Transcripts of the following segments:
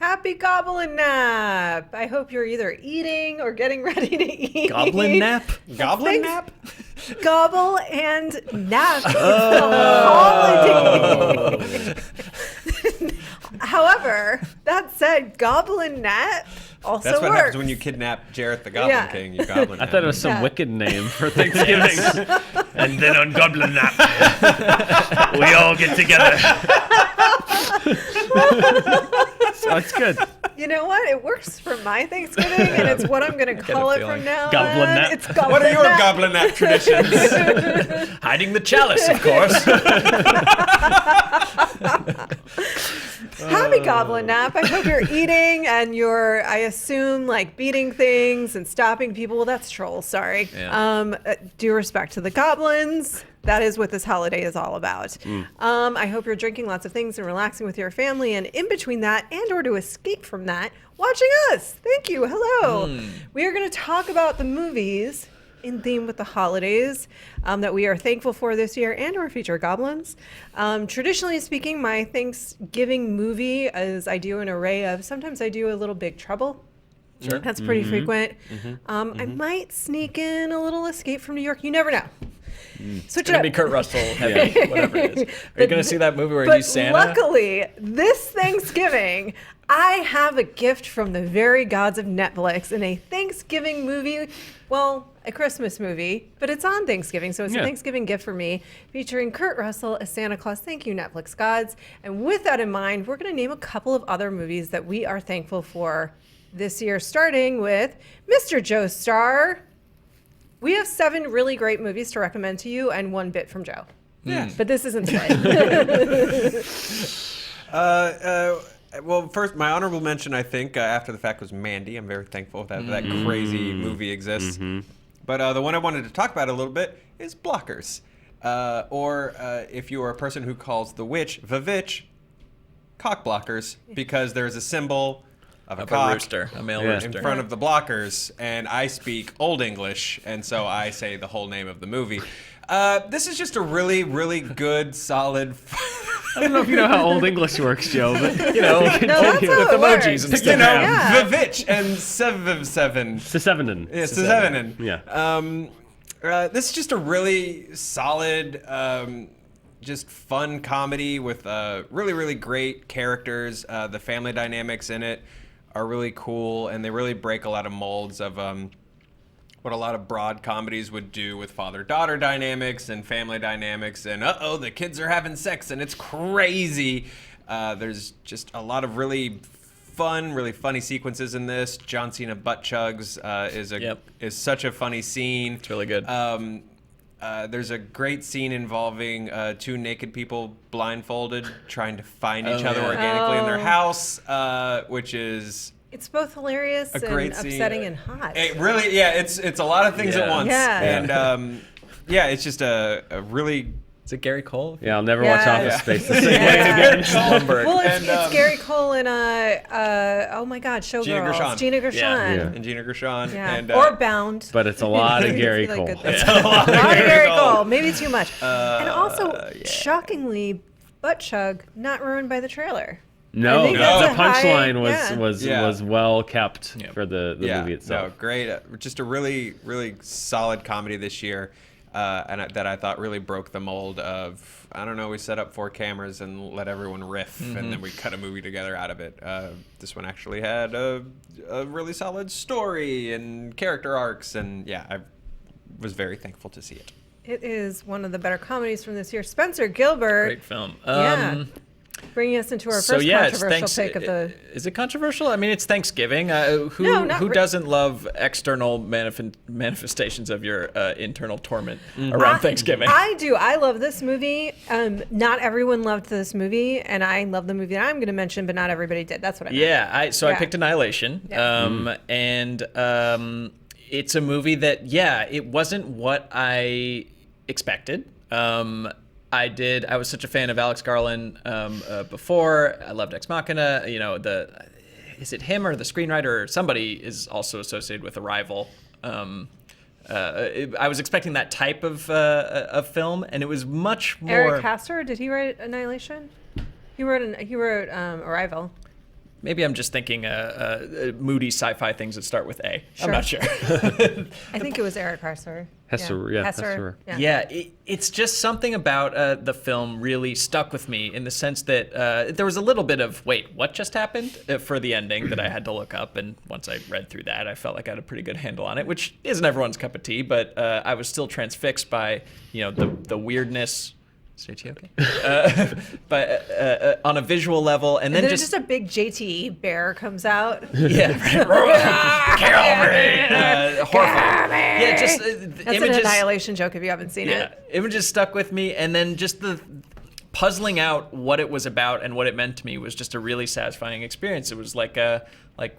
Happy Goblin Nap! I hope you're either eating or getting ready to eat. Goblin nap? Goblin nap? Gobble and nap. Holiday. However, that said, Goblin Nap also That's what works. happens when you kidnap Jareth the Goblin King. You Goblin I nap. thought it was some wicked name for Thanksgiving. And then on Goblin Nap, we all get together. So it's good. You know what? It works for my Thanksgiving, and it's what I'm going to call it from now Goblin on. Nap. It's Goblin What are your Nap. Goblin nap traditions? Hiding the chalice, of course. Happy Goblin Nap. I hope you're eating and you're, I assume, like beating things and stopping people. Well, that's trolls, sorry. Yeah. Due respect to the goblins. That is what this holiday is all about. I hope you're drinking lots of things and relaxing with your family, and in between that and or to escape from that, watching us. Thank you. Hello. We are going to talk about the movies in theme with the holidays that we are thankful for this year and or feature goblins. Traditionally speaking, my Thanksgiving movie is I do an array of, sometimes I do a little Big Trouble. Sure. That's pretty frequent. I might sneak in a little Escape from New York. You never know. It's going to be Kurt Russell heavy, whatever it is. Are you going to see that movie where But he's Santa? luckily, this Thanksgiving, I have a gift from the very gods of Netflix in a Thanksgiving movie. Well, a Christmas movie, but it's on Thanksgiving, so it's a Thanksgiving gift for me, featuring Kurt Russell as Santa Claus. Thank you, Netflix gods. And with that in mind, we're going to name a couple of other movies that we are thankful for this year, starting with Mr. Joe Starr. We have 7 really great movies to recommend to you and 1 bit from Joe. Yeah. But this isn't today. Well, first, my honorable mention, I think, after the fact, was Mandy. I'm very thankful that that crazy movie exists. But the one I wanted to talk about a little bit is Blockers. Or if you are a person who calls the witch, Vavitch, cock blockers, because there's a symbol of a cock rooster, a male in rooster. front of the blockers, and I speak Old English, and so I say the whole name of the movie. This is just a really, really good, solid... I don't know if you know how Old English works, Joe, but You know, No, that's how with it works. emojis and You stuff. know, Yeah. Vavitch and Seven. Sesevenen. Yeah, Seven. Yeah. This is just a really solid, just fun comedy with really, really great characters. The family dynamics in it are really cool, and they really break a lot of molds of what a lot of broad comedies would do with father-daughter dynamics and family dynamics. And the kids are having sex, and it's crazy. There's just a lot of really fun, really funny sequences in this. John Cena butt chugs is such a funny scene. It's really good. There's a great scene involving 2 naked people blindfolded trying to find each other organically in their house, which is It's both hilarious and great scene. upsetting and hot. it really, it's a lot of things at once. Yeah. And it's just a really Is it Gary Cole? Yeah, I'll never Yeah. watch Office Yeah. Space the same way Yeah. again. Lumber. Well, it's And, Gary Cole and oh my God, Showgirls. Gina Gershon. Gina Gershon. Yeah. and Gina Gershon. Yeah. And, Or Bound. But it's a lot of Gary Like Cole. good it's things. a lot of Not Gary Cole. Cole. Maybe too much. And also, shockingly, butt chug not ruined by the trailer. I No, think the that's a punchline high- was well kept Yep. for the movie itself. No, great. Just a really, really solid comedy this year, that I thought really broke the mold of, I don't know, we set up 4 cameras and let everyone riff, and then we cut a movie together out of it. This one actually had a really solid story and character arcs, and I was very thankful to see it. It is one of the better comedies from this year. Spencer Gilbert. Great film. Bringing us into our So first yeah, it's controversial pick of the... Is it controversial? I mean, it's Thanksgiving. No, not who re- doesn't love external manifestations of your internal torment around Thanksgiving? I do. I love this movie. Not everyone loved this movie, and I love the movie that I'm going to mention, but not everybody did. That's what I meant. Yeah, I Yeah. picked Annihilation, Yeah. and it's a movie that it wasn't what I expected. I was such a fan of Alex Garland before. I loved Ex Machina. You know, is it him or the screenwriter? Somebody is also associated with Arrival. I was expecting that type of film, and it was much more. Eric Castor, did he write Annihilation? He wrote Arrival. Maybe I'm just thinking moody sci-fi things that start with A. I'm not sure. I think it was Eric Hesser. Hesser. Yeah, it's just something about the film really stuck with me in the sense that there was a little bit of, wait, what just happened for the ending that I had to look up. And once I read through that, I felt like I had a pretty good handle on it, which isn't everyone's cup of tea, but I was still transfixed by, the weirdness. Okay. But on a visual level, and then just a big JTE bear comes out. Yeah, horrifying. Yeah, just that's images. An Annihilation joke if you haven't seen it. Images stuck with me, and then just the puzzling out what it was about and what it meant to me was just a really satisfying experience. It was like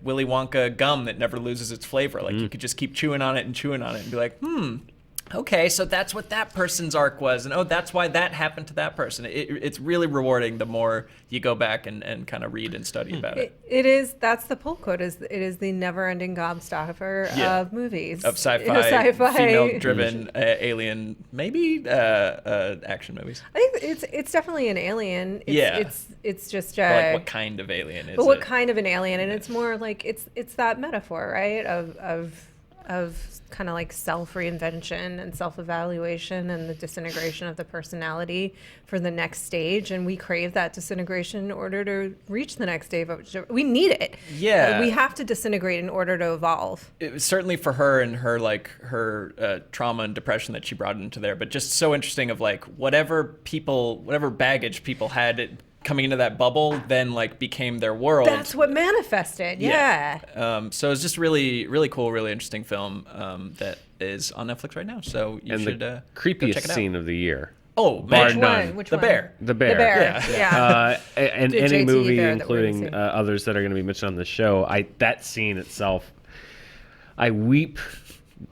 Willy Wonka gum that never loses its flavor. Like you could just keep chewing on it and be like, okay, so that's what that person's arc was, and that's why that happened to that person. It's really rewarding the more you go back and kind of read and study about it. It is. That's the pull quote. It is the never-ending gobstopper of movies, of sci-fi female-driven alien, maybe action movies. I think it's definitely an alien. It's just like what kind of alien is it? But what kind of an alien? And it's more like it's that metaphor, right? Of kind of like self-reinvention and self-evaluation and the disintegration of the personality for the next stage. And we crave that disintegration in order to reach the next stage. We need it. Yeah. We have to disintegrate in order to evolve. It was certainly for her and her trauma and depression that she brought into there, but just so interesting of like whatever baggage people had coming into that bubble then like became their world. That's what manifested. Yeah. So it's just really, really cool, really interesting film that is on Netflix right now. So you should the creepiest go check it out. Scene of the year. Oh, bar which none. One? Which the one? bear. The bear. Yeah. And The any JTE movie, bear that we're including using. others that are going to be mentioned on the show, that scene itself, I weep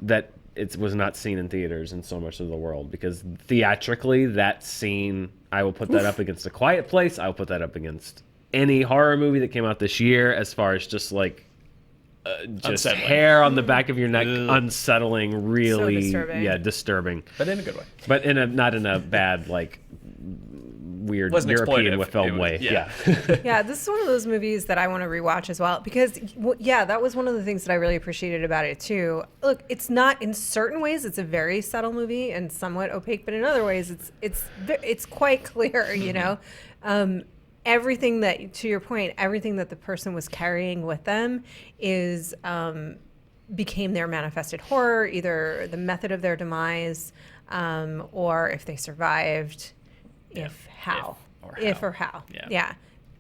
that it was not seen in theaters in so much of the world, because theatrically that scene, I will put that up against A Quiet Place. I will put that up against any horror movie that came out this year, as far as just like just unsettling. Hair on the back of your neck, unsettling, really, So disturbing. Disturbing, but in a good way. but not in a bad like weird Wasn't European exploitive. with film way. Yeah. Yeah, this is one of those movies that I want to rewatch as well, because that was one of the things that I really appreciated about it too. Look, it's not, in certain ways it's a very subtle movie and somewhat opaque, but in other ways it's quite clear, you know. Everything that, to your point, everything that the person was carrying with them is became their manifested horror, either the method of their demise, or if they survived, if how. Yeah.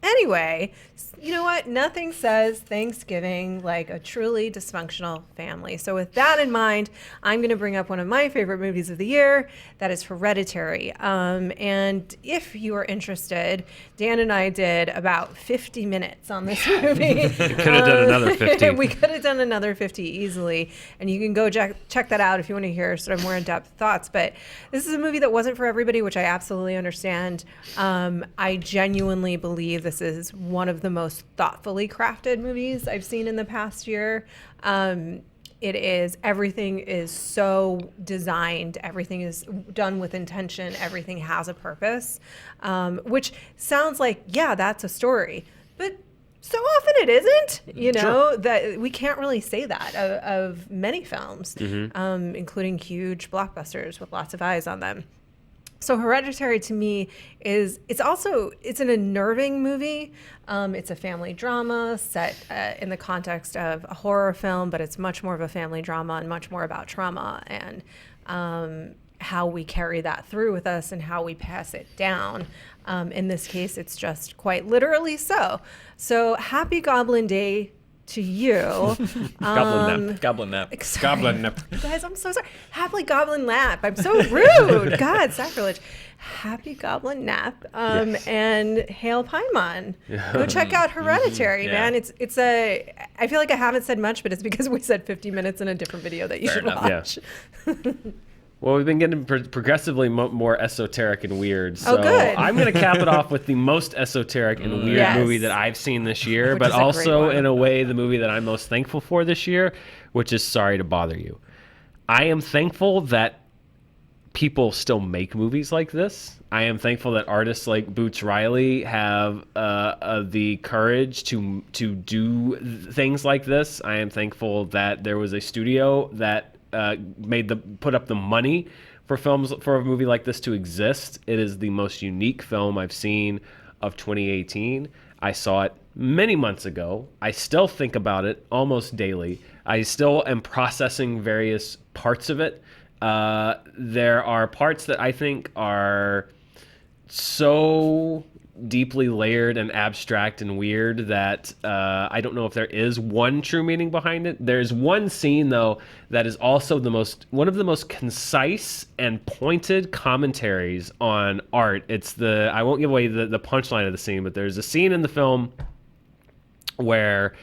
Anyway, you know what? Nothing says Thanksgiving like a truly dysfunctional family. So with that in mind, I'm going to bring up one of my favorite movies of the year. That is Hereditary. And if you are interested, Dan and I did about 50 minutes on this movie. We could have done another 50. We could have done another 50 easily. And you can go check that out if you want to hear sort of more in-depth thoughts. But this is a movie that wasn't for everybody, which I absolutely understand. I genuinely believe this is one of the most thoughtfully crafted movies I've seen in the past year. Everything is so designed, everything is done with intention, everything has a purpose, which sounds like, yeah, that's a story, but so often it isn't, you know. Sure. That we can't really say that of many films, including huge blockbusters with lots of eyes on them. So Hereditary to me it's an unnerving movie. It's a family drama set in the context of a horror film, but it's much more of a family drama and much more about trauma and how we carry that through with us and how we pass it down. In this case, it's just quite literally so. So happy Goblin Day to you. Goblin nap. Goblin nap. Guys, I'm so sorry. Happy Goblin Nap. I'm so rude. God, sacrilege. Happy Goblin Nap. Yes. And Hail Paimon. Go check out Hereditary, man. I feel like I haven't said much, but it's because we said 50 minutes in a different video that you should watch. Yeah. Well, we've been getting progressively more esoteric and weird. So good. I'm going to cap it off with the most esoteric and weird movie that I've seen this year, but also in a way the movie that I'm most thankful for this year, which is Sorry to Bother You. I am thankful that people still make movies like this. I am thankful that artists like Boots Riley have the courage to do things like this. I am thankful that there was a studio that put up the money for a movie like this to exist. It is the most unique film I've seen of 2018. I saw it many months ago. I still think about it almost daily. I still am processing various parts of it. There are parts that I think are so deeply layered and abstract and weird that I don't know if there is one true meaning behind it. There's one scene, though, that is also one of the most concise and pointed commentaries on art. I won't give away the punchline of the scene, but there's a scene in the film where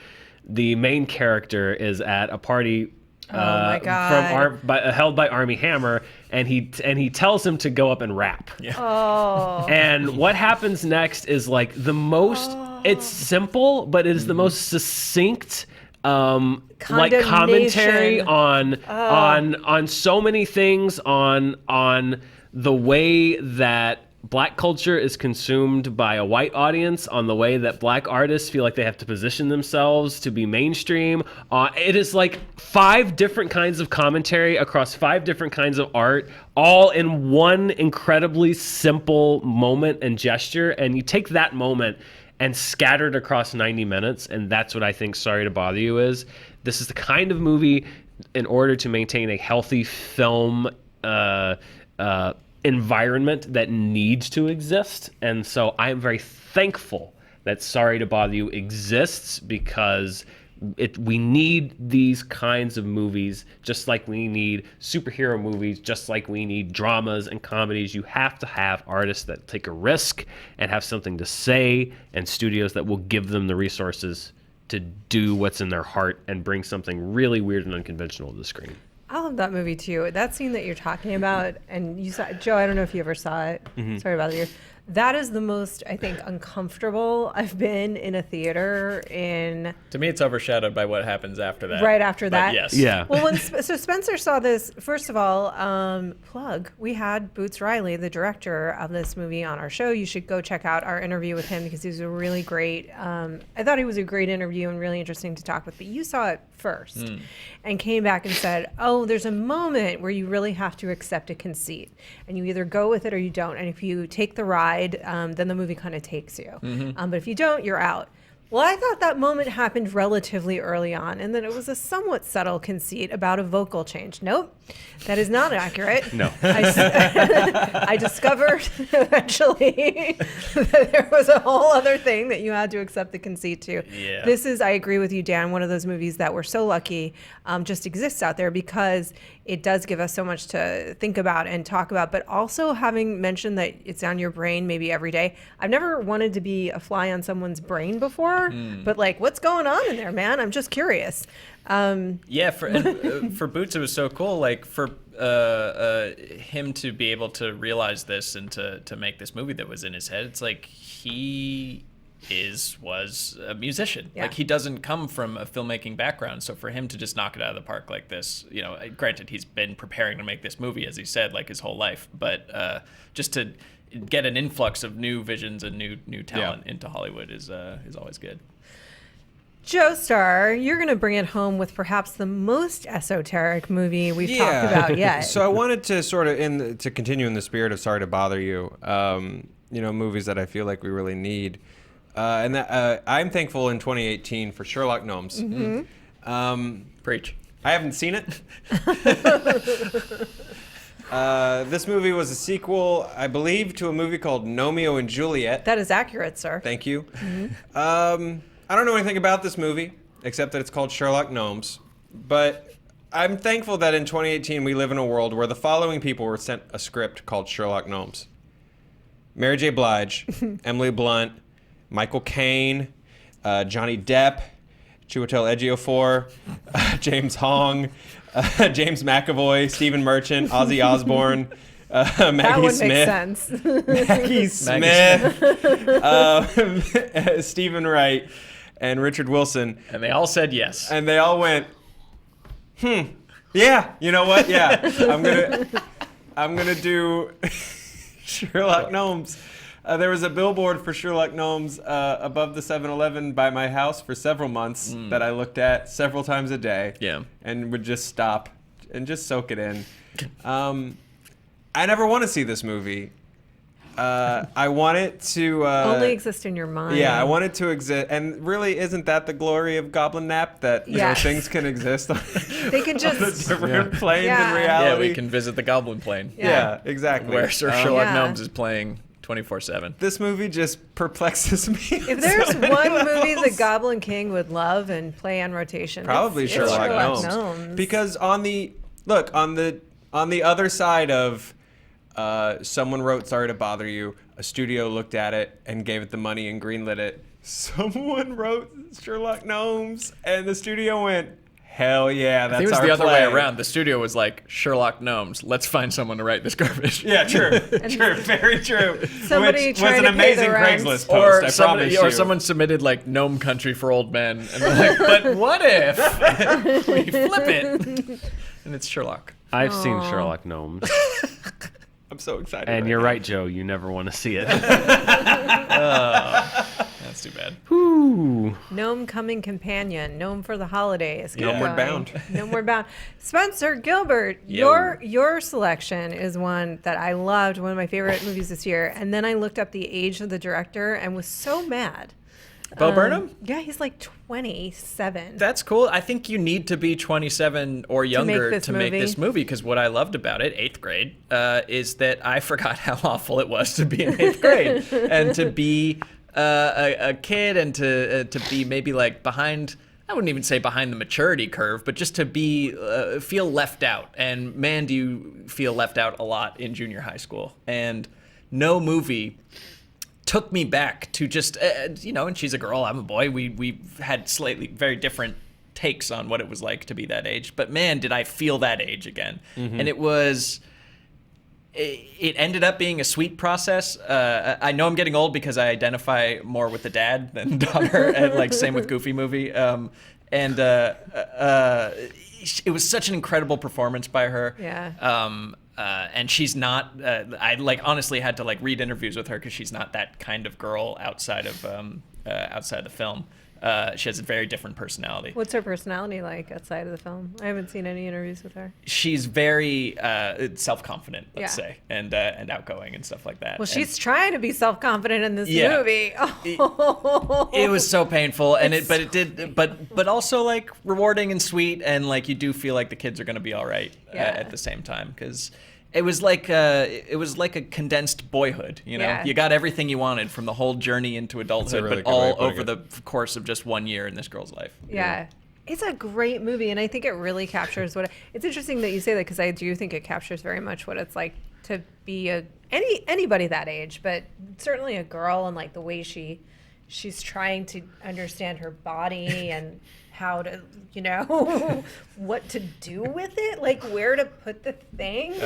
the main character is at a party my God. held by Armie Hammer, and he tells him to go up and rap. Yeah. Oh. And what happens next is like the most. It's simple, but it is the most succinct. Like commentary on so many things, on the way that Black culture is consumed by a white audience, on the way that Black artists feel like they have to position themselves to be mainstream. It is like 5 different kinds of commentary across 5 different kinds of art, all in one incredibly simple moment and gesture. And you take that moment and scatter it across 90 minutes, and that's what I think Sorry to Bother You is. This is the kind of movie, in order to maintain a healthy film environment, that needs to exist. And so I am very thankful that Sorry to Bother You exists, because we need these kinds of movies, just like we need superhero movies, just like we need dramas and comedies. You have to have artists that take a risk and have something to say, and studios that will give them the resources to do what's in their heart and bring something really weird and unconventional to the screen. I love that movie too. That scene that you're talking about, and you saw Joe. I don't know if you ever saw it. Sorry about you. That is the most, I think, uncomfortable I've been in a theater in. To me, it's overshadowed by what happens after that. Right after that? Yes. Yeah. Well, so Spencer saw this, first of all, we had Boots Riley, the director of this movie, on our show. You should go check out our interview with him, because he was a really great, I thought he was a great interview and really interesting to talk with. But you saw it first and came back and said, oh, there's a moment where you really have to accept a conceit, and you either go with it or you don't. And if you take the ride, then the movie kind of takes you. But if you don't, you're out. Well, I thought that moment happened relatively early on, and then it was a somewhat subtle conceit about a vocal change. Nope, that is not accurate. No. I discovered eventually that there was a whole other thing that you had to accept the conceit to. Yeah. This is, I agree with you, Dan, one of those movies that we're so lucky just exists out there, because it does give us so much to think about and talk about. But also, having mentioned that it's on your brain maybe every day, I've never wanted to be a fly on someone's brain before. But like, what's going on in there, man? I'm just curious. Yeah, for Boots, it was so cool. Like, for him to be able to realize this and to make this movie that was in his head, it's like he was a musician. Yeah. Like, he doesn't come from a filmmaking background, so for him to just knock it out of the park like this, granted, he's been preparing to make this movie, as he said, like his whole life, but just to get an influx of new visions and new talent into Hollywood is always good. Joe Starr, you're going to bring it home with perhaps the most esoteric movie we've talked about yet. So I wanted to sort of, to continue in the spirit of Sorry to Bother You, movies that I feel like we really need. And that, I'm thankful in 2018 for Sherlock Gnomes. Preach. I haven't seen it. This movie was a sequel, I believe, to a movie called Gnomeo and Juliet. That is accurate, sir. Thank you. I don't know anything about this movie, except that it's called Sherlock Gnomes. But I'm thankful that in 2018 we live in a world where the following people were sent a script called Sherlock Gnomes: Mary J. Blige, Emily Blunt, Michael Caine, Johnny Depp, Chiwetel Ejiofor, James Hong, James McAvoy, Stephen Merchant, Ozzy Osbourne, Maggie That one Smith, makes sense. Maggie Smith, Stephen Wright, and Richard Wilson. And they all said yes. And they all went, yeah, you know what? Yeah, I'm going to do Sherlock Gnomes. There was a billboard for Sherlock Gnomes above the 7-Eleven by my house for several months that I looked at several times a day. Yeah. And would just stop and just soak it in. I never want to see this movie. I want it to only exist in your mind. Yeah, I want it to exist. And really, isn't that the glory of Goblin Nap? That you know, things can exist on, they can just on a different plane Yeah. in reality. Yeah, we can visit the Goblin Plane. Yeah, exactly. Where Sir Sherlock Yeah. Gnomes is playing 24/7. This movie just perplexes me. If there's one movie the Goblin King would love and play on rotation, Probably it's Sherlock Gnomes. Gnomes. Because on the other side of someone wrote "Sorry to Bother You," a studio looked at it and gave it the money and greenlit it. Someone wrote Sherlock Gnomes, and the studio went, "Hell yeah, that's our I think it was the other play." way around. The studio was like, Sherlock Gnomes, let's find someone to write this garbage. Yeah, true, very true. Somebody Which was trying an to pay the amazing rent. Craigslist post. I promise you. Or someone submitted like Gnome Country for Old Men, and they're like, but what if we flip it? And it's Sherlock. I've seen Sherlock Gnomes. I'm so excited. And right you're now. right, Joe. You never want to see it. That's too bad. Ooh. Gnome coming companion, gnome for the holidays. keep Homeward going. Bound. Homeward Bound. Spencer Gilbert, Yo. your selection is one that I loved, one of my favorite movies this year. And then I looked up the age of the director and was so mad. Bo Burnham? Yeah, he's like 27. That's cool. I think you need to be 27 or younger this to make movie. this movie, because what I loved about it, 8th grade, is that I forgot how awful it was to be in 8th grade and to be a kid and to be maybe like behind. I wouldn't even say behind the maturity curve, but just to be feel left out. And man, do you feel left out a lot in junior high school. And no movie took me back to just, and she's a girl, I'm a boy. We've had slightly very different takes on what it was like to be that age. But man, did I feel that age again. Mm-hmm. And it ended up being a sweet process. I know I'm getting old because I identify more with the dad than daughter, and like same with Goofy Movie. It was such an incredible performance by her. Yeah. And she's not. I honestly had to read interviews with her because she's not that kind of girl outside of the film. She has a very different personality. What's her personality like outside of the film? I haven't seen any interviews with her. She's very self-confident, let's Yeah. say, and outgoing and stuff like that. Well, And she's trying to be self-confident in this Yeah. movie. it was so painful, and but also rewarding and sweet, and you do feel like the kids are going to be all right Yeah. at the same time, because it was like a condensed boyhood. Yeah. You got everything you wanted from the whole journey into adulthood, really but good way all of putting over it. the course of just 1 year in this girl's life. Yeah. It's a great movie, and I think it really captures it's interesting that you say that, because I do think it captures very much what it's like to be anybody that age, but certainly a girl, and the way she's trying to understand her body and how to, what to do with it, where to put the things,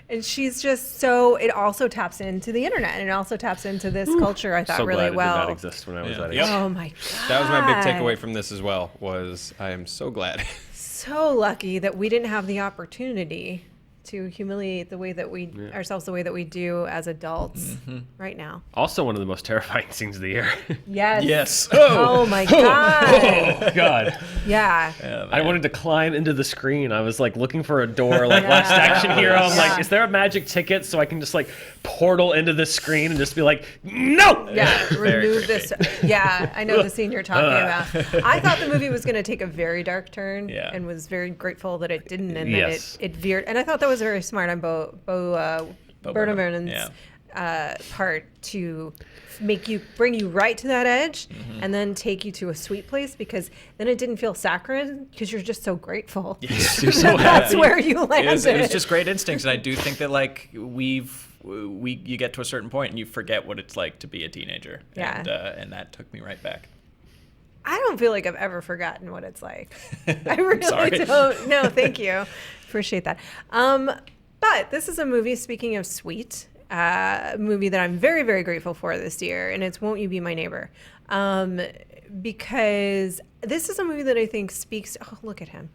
and she's just so, it also taps into the internet, and it also taps into this culture, I thought, So really glad well. it did not exist when I was Yeah. that age. Yep. Oh my God. That was my big takeaway from this as well. Was I am so glad. So lucky that we didn't have the opportunity to humiliate the way that ourselves the way that we do as adults right now. Also, one of the most terrifying scenes of the year. Yes. Yes. Oh my God. Oh God! Yeah. I wanted to climb into the screen. I was looking for a door, Last Action Hero. I'm Yeah. is there a magic ticket so I can just portal into the screen and just be no? Yeah, Very remove this. Yeah, I know the scene you're talking about. I thought the movie was going to take a very dark turn, Yeah. and was very grateful that it didn't, and Yes. that it veered. And I thought that was very smart on Bo Burnham's part to bring you right to that edge, and then take you to a sweet place, because then it didn't feel saccharine, because you're just so grateful. Yes. You're so That's happy. where you landed. It was just great instincts, and I do think that you get to a certain point and you forget what it's like to be a teenager. Yeah. And that took me right back. I don't feel like I've ever forgotten what it's like. I really Sorry. don't. No, thank you. Appreciate that. But this is a movie, speaking of sweet, movie that I'm very, very grateful for this year, and it's Won't You Be My Neighbor. because this is a movie that I think speaks. Oh, look at him!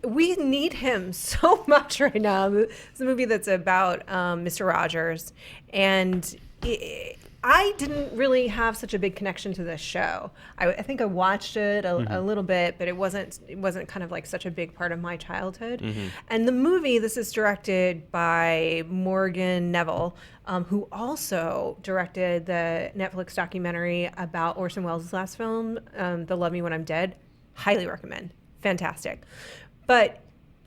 We need him so much right now. It's a movie that's about Mr. Rogers, and I didn't really have such a big connection to this show. I think I watched it a little bit, but it wasn't kind of like such a big part of my childhood. And the movie, this is directed by Morgan Neville, who also directed the Netflix documentary about Orson Welles' last film, The Love Me When I'm Dead. Highly recommend. Fantastic. But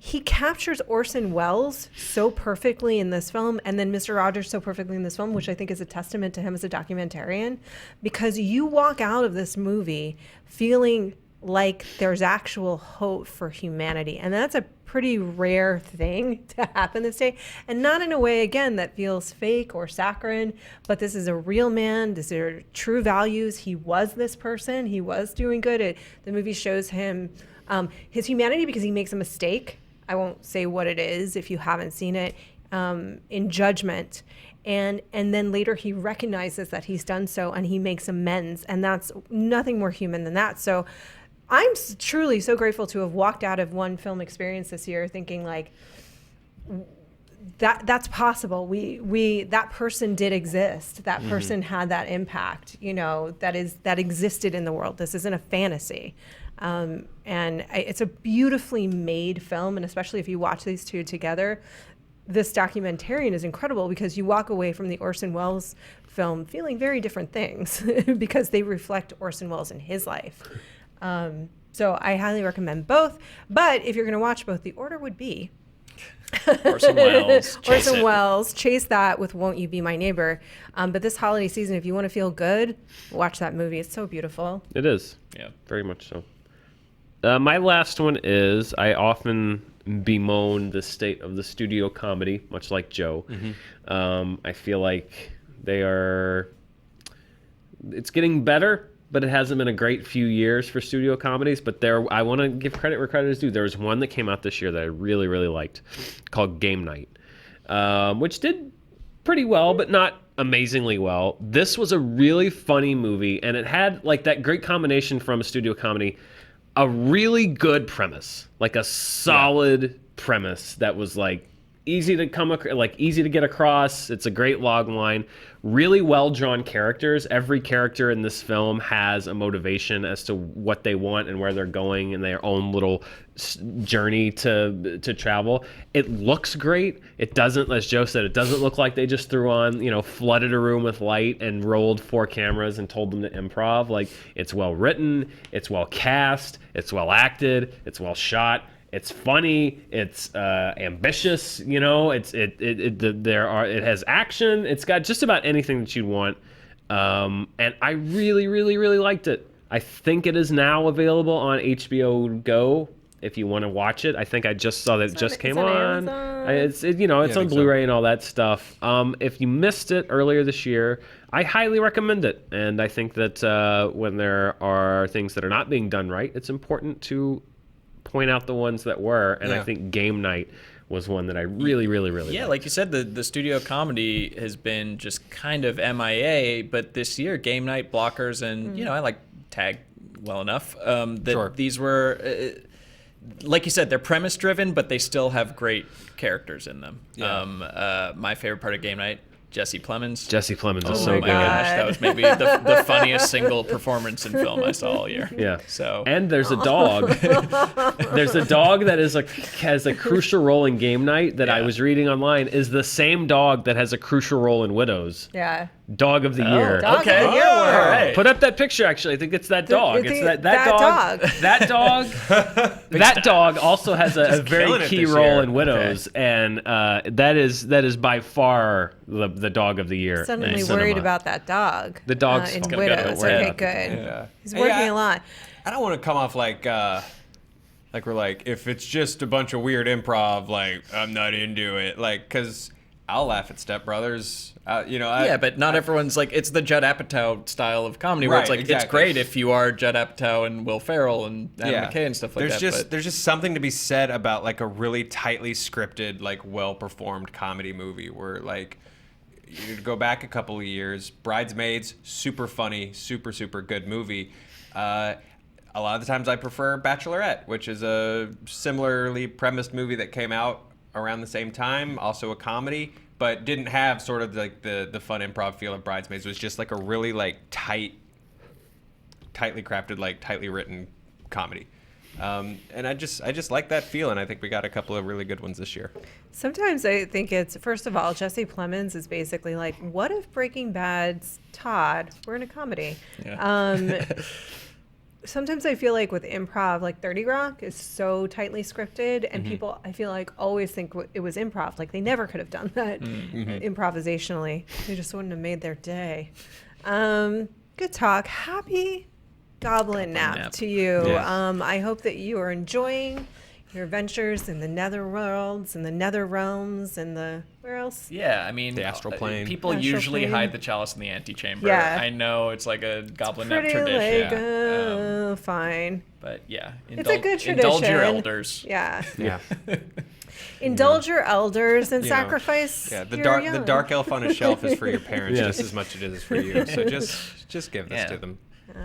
he captures Orson Welles so perfectly in this film, and then Mr. Rogers so perfectly in this film, which I think is a testament to him as a documentarian, because you walk out of this movie feeling like there's actual hope for humanity. And that's a pretty rare thing to happen this day, and not in a way, again, that feels fake or saccharine, but this is a real man. These are true values. He was this person. He was doing good. The movie shows him his humanity because he makes a mistake. I won't say what it is if you haven't seen it, in judgment. And then later he recognizes that he's done so and he makes amends. And that's nothing more human than that. So I'm truly so grateful to have walked out of one film experience this year thinking like, that's possible. That person did exist. That person had that impact, that existed in the world. This isn't a fantasy. And it's a beautifully made film, and especially if you watch these two together, this documentarian is incredible because you walk away from the Orson Welles film feeling very different things because they reflect Orson Welles in his life. So I highly recommend both. But if you're going to watch both, the order would be Orson Welles. Orson Welles, chase that with Won't You Be My Neighbor. But this holiday season, if you want to feel good, watch that movie. It's so beautiful. It is. Yeah. Very much so. My last one is, I often bemoan the state of the studio comedy, much like Joe. I feel like it's getting better, but it hasn't been a great few years for studio comedies. But I want to give credit where credit is due. There was one that came out this year that I really, really liked called Game Night, which did pretty well, but not amazingly well. This was a really funny movie, and it had like that great combination from a studio comedy, a really good premise, like a solid premise that was like easy to get across. It's a great log line, really well drawn characters. Every character in this film has a motivation as to what they want and where they're going and their own little journey to travel. It looks great. It doesn't, as Joe said, it doesn't look like they just threw on, flooded a room with light and rolled 4 cameras and told them to improv. Like, it's well written, it's well cast, it's well acted, it's well shot. It's funny. It's ambitious. It has action. It's got just about anything that you'd want. And I really, really, really liked it. I think it is now available on HBO Go if you want to watch it. I think I just saw that it just came on. It's on Blu-ray and all that stuff. If you missed it earlier this year, I highly recommend it. And I think that when there are things that are not being done right, it's important to point out the ones that were, and I think Game Night was one that I really, really, really liked. Like you said, the studio comedy has been just kind of MIA, but this year, Game Night, Blockers, and, I like Tag well enough, these were, like you said, they're premise-driven, but they still have great characters in them. My favorite part of Game Night, Jesse Plemons. Jesse Plemons is Oh so my good. gosh, that was maybe the funniest single performance in film I saw all year. Yeah. So and there's a dog. There's a dog that has a crucial role in Game Night that I was reading online is the same dog that has a crucial role in Widows. Yeah. Dog of the year. Dog of the year. All right. Put up that picture. Actually, I think it's that dog. It's that dog. dog. That dog. That dog also has a very killing it key this role year. in Widows, and that is by far the dog of the year. Suddenly in worried cinema. about that dog. The dog's in gonna go to Widows. work. Okay, good. Yeah. He's working a lot. I don't want to come off like we're like, if it's just a bunch of weird improv, like, I'm not into it. Like, because I'll laugh at Step Brothers. But not everyone's like, it's the Judd Apatow style of comedy where it's Right, like, exactly. it's great if you are Judd Apatow and Will Ferrell and Adam McKay and stuff like there's that. There's just something to be said about like a really tightly scripted, like well-performed comedy movie where like you go back a couple of years, Bridesmaids, super funny, super good movie. A lot of the times I prefer Bachelorette, which is a similarly premised movie that came out around the same time, also a comedy, but didn't have sort of like the fun improv feel of Bridesmaids. It was just like a really like tightly crafted, like tightly written comedy. And I just like that feel, and I think we got a couple of really good ones this year. Sometimes I think it's, first of all, Jesse Plemons is basically like, what if Breaking Bad's Todd were in a comedy? Yeah. Sometimes I feel like with improv, like 30 Rock is so tightly scripted, and people, I feel like, always think it was improv. Like, they never could have done that improvisationally. They just wouldn't have made their day. Good talk. Happy Goblin Nap to you. Yes. I hope that you are enjoying your adventures in the nether worlds and the nether realms and the, where else? Yeah, I mean, The astral plane. People Astral usually plane. hide the chalice in the antechamber. Yeah. I know it's like a goblin nap Pretty tradition. like, fine. But yeah, It's a good indulge your tradition. elders. Yeah. Yeah. Indulge your elders and You know, sacrifice. Yeah, the your young. dark elf on a shelf is for your parents Yes. just as much as it is for you. So just give this Yeah. to them.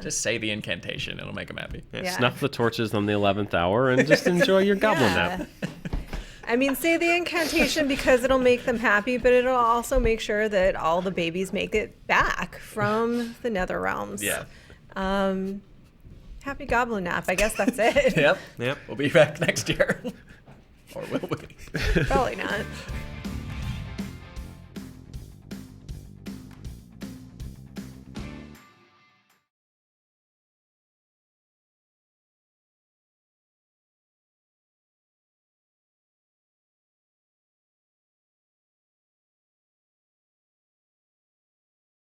Just say the incantation; it'll make them happy. Yeah. Snuff the torches on the 11th hour and just enjoy your goblin nap. I mean, say the incantation because it'll make them happy, but it'll also make sure that all the babies make it back from the nether realms. Yeah. Happy Goblin Nap. I guess that's it. Yep. Yep. We'll be back next year. Or will we? Probably not.